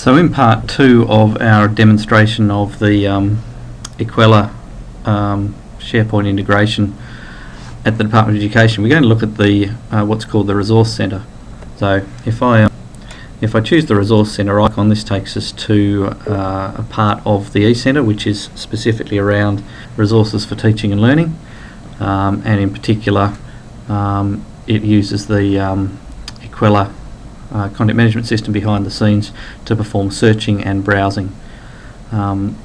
So in part 2 of our demonstration of the EQUELLA SharePoint integration at the Department of Education, we're going to look at the what's called the Resource Centre. So if I choose the Resource Centre icon, this takes us to a part of the eCentre which is specifically around resources for teaching and learning, and in particular it uses the EQUELLA content management system behind the scenes to perform searching and browsing.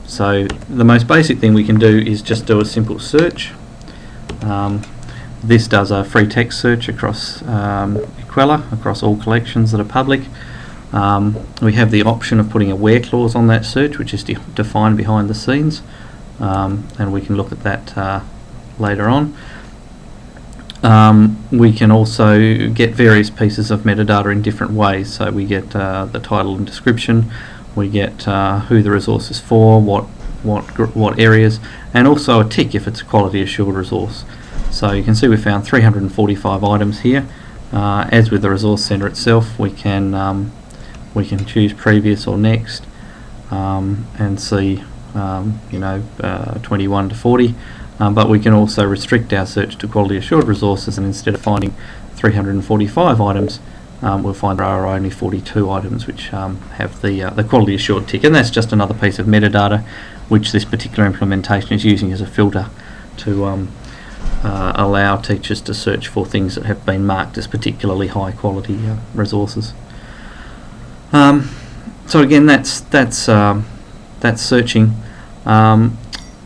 So the most basic thing we can do is just do a simple search. This does a free text search across EQUELLA, across all collections that are public. We have the option of putting a where clause on that search, which is defined behind the scenes, and we can look at that later on. We can also get various pieces of metadata in different ways. So we get the title and description, we get who the resource is for, what areas, and also a tick if it's a quality assured resource. So you can see we found 345 items here. As with the Resource Centre itself, we can choose previous or next, and see 21 to 40. But we can also restrict our search to quality assured resources, and instead of finding 345 items, we'll find there are only 42 items which have the quality assured tick, and that's just another piece of metadata which this particular implementation is using as a filter to allow teachers to search for things that have been marked as particularly high quality resources. So again, that's searching.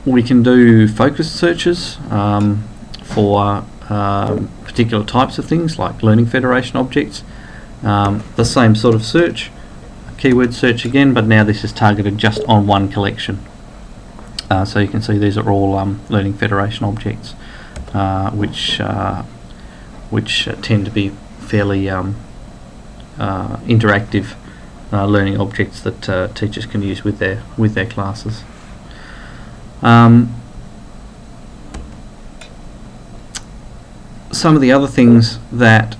We can do focused searches for particular types of things like Learning Federation objects. The same sort of search, keyword search again, but now this is targeted just on one collection. So you can see these are all Learning Federation objects, which tend to be fairly interactive learning objects that teachers can use with their classes. Some of the other things that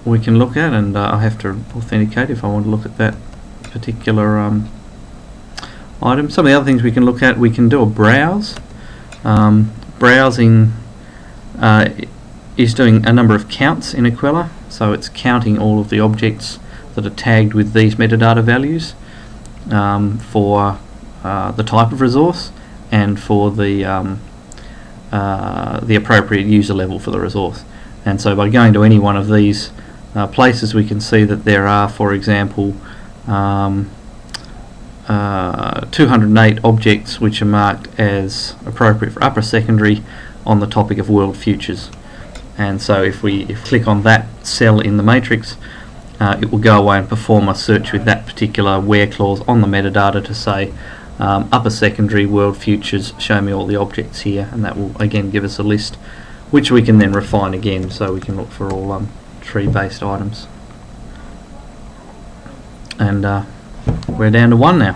we can look at, and I have to authenticate if I want to look at that particular item. Some of the other things we can look at, we can do a browse. Browsing is doing a number of counts in EQUELLA, so it's counting all of the objects that are tagged with these metadata values for the type of resource and for the appropriate user level for the resource. And so by going to any one of these places, we can see that there are, for example, 208 objects which are marked as appropriate for upper secondary on the topic of world futures. And so if we click on that cell in the matrix, it will go away and perform a search with that particular where clause on the metadata to say upper secondary world futures, show me all the objects here, and that will again give us a list which we can then refine again, so we can look for all tree based items. And we're down to one now.